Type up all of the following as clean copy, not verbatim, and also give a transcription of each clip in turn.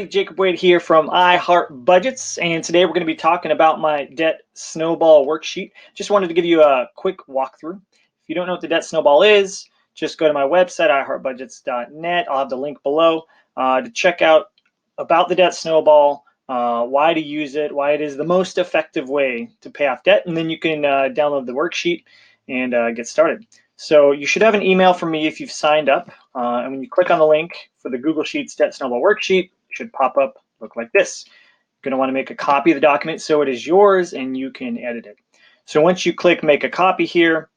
Jacob Wade here from I Heart Budgets, and today we're going to be talking about my Debt Snowball worksheet. Just wanted to give you a quick walkthrough. If you don't know what the Debt Snowball is, just go to my website, iheartbudgets.net. I'll have the link below to check out about the Debt Snowball, why to use it, why it is the most effective way to pay off debt, and then you can download the worksheet and get started. So you should have an email from me if you've signed up, and when you click on the link for the Google Sheets Debt Snowball worksheet, should pop up, look like this. You're going to want to make a copy of the document so it is yours and you can edit it. So once you click make a copy here,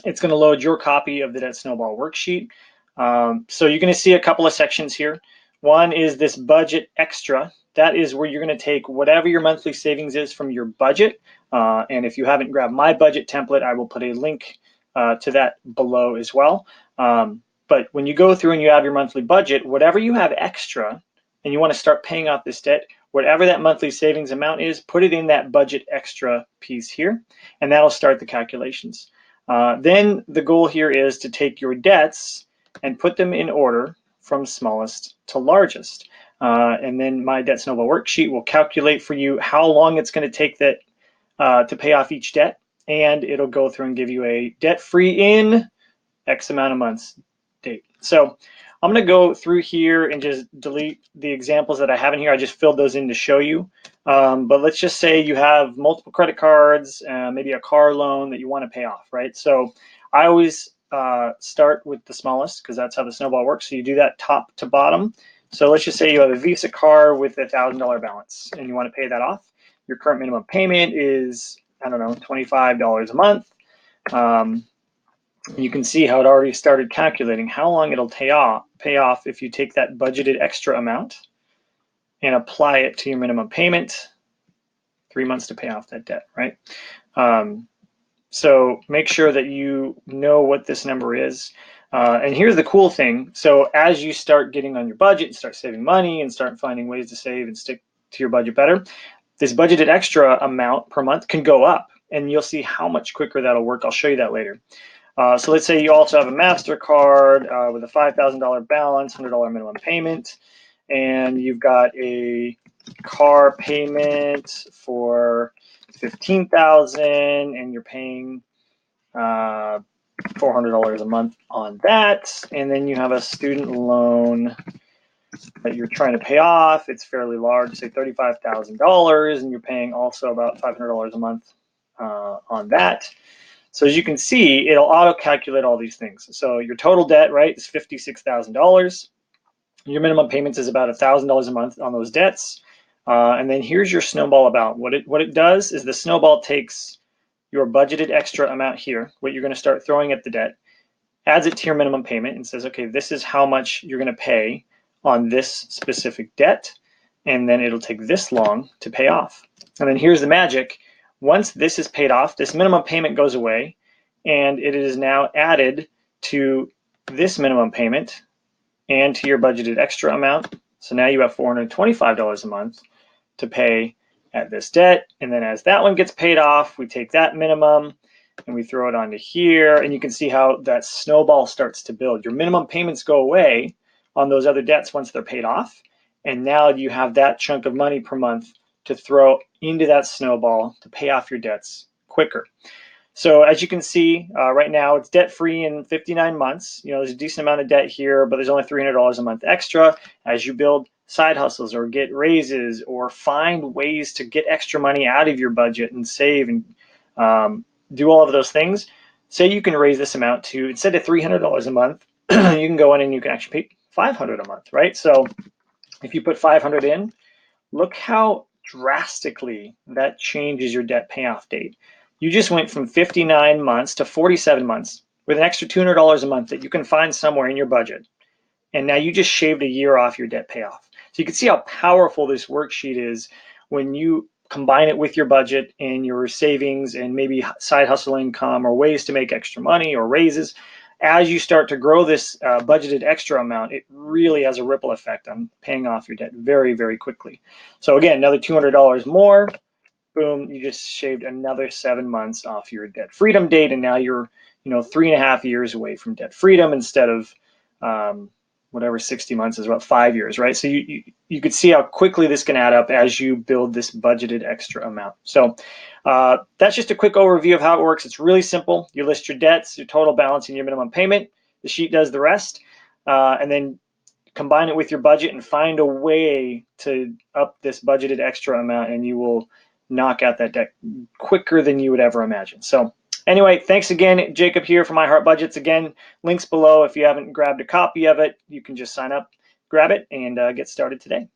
it's going to load your copy of the Debt Snowball worksheet. So you're going to see a couple of sections here. One is this budget extra. That is where you're going to take whatever your monthly savings is from your budget. And if you haven't grabbed my budget template, I will put a link to that below as well. But when you go through and you have your monthly budget, whatever you have extra, and you want to start paying off this debt, whatever that monthly savings amount is, put it in that budget extra piece here, and that'll start the calculations. Then the goal here is to take your debts and put them in order from smallest to largest. And then my Debt Snowball worksheet will calculate for you how long it's going to take that to pay off each debt, and it'll go through and give you a debt-free in X amount of months date. So I'm going to go through here and just delete the examples that I have in here. I just filled those in to show you. But let's just say you have multiple credit cards, maybe a car loan that you want to pay off, right? So I always start with the smallest because that's how the snowball works. So you do that top to bottom. So let's just say you have a Visa card with $1,000 balance and you want to pay that off. Your current minimum payment is, I don't know, $25 a month. You can see how it already started calculating how long it'll pay off if you take that budgeted extra amount and apply it to your minimum payment. 3 months to pay off that debt, right? So make sure that you know what this number is. And here's the cool thing. So as you start getting on your budget and start saving money and start finding ways to save and stick to your budget better, this budgeted extra amount per month can go up, and you'll see how much quicker that'll work. I'll show you that later. So let's say you also have a MasterCard with a $5,000 balance, $100 minimum payment, and you've got a car payment for $15,000, and you're paying $400 a month on that. And then you have a student loan that you're trying to pay off. It's fairly large, say $35,000, and you're paying also about $500 a month on that. So as you can see, it'll auto-calculate all these things. So your total debt, right, is $56,000. Your minimum payments is about $1,000 a month on those debts. And then here's your snowball amount. What it does is the snowball takes your budgeted extra amount here, what you're going to start throwing at the debt, adds it to your minimum payment and says, okay, this is how much you're going to pay on this specific debt. And then it'll take this long to pay off. And then here's the magic. Once this is paid off, this minimum payment goes away, and it is now added to this minimum payment and to your budgeted extra amount. So now you have $425 a month to pay at this debt. And then as that one gets paid off, we take that minimum and we throw it onto here. And you can see how that snowball starts to build. Your minimum payments go away on those other debts once they're paid off. And now you have that chunk of money per month to throw into that snowball to pay off your debts quicker. So as you can see, right now it's debt-free in 59 months. You know, there's a decent amount of debt here, but there's only $300 a month extra. As you build side hustles or get raises or find ways to get extra money out of your budget and save and do all of those things, say you can raise this amount to, instead of $300 a month, you can go in and you can actually pay $500 a month, right? So if you put $500 in, look how drastically that changes your debt payoff date. You just went from 59 months to 47 months with an extra $200 a month that you can find somewhere in your budget. And now you just shaved a year off your debt payoff. So you can see how powerful this worksheet is when you combine it with your budget and your savings and maybe side hustle income or ways to make extra money or raises. As you start to grow this budgeted extra amount, it really has a ripple effect on paying off your debt very, very quickly. So again, another $200 more, boom, you just shaved another 7 months off your debt freedom date, and now you're 3.5 years away from debt freedom instead of whatever 60 months is, about 5 years, right? So you could see how quickly this can add up as you build this budgeted extra amount. So that's just a quick overview of how it works. It's really simple. You list your debts, your total balance, and your minimum payment. The sheet does the rest. And then combine it with your budget and find a way to up this budgeted extra amount, and you will knock out that debt quicker than you would ever imagine. So anyway, thanks again. Jacob here from My Heart Budgets. Again, links below. If you haven't grabbed a copy of it, you can just sign up, grab it, and get started today.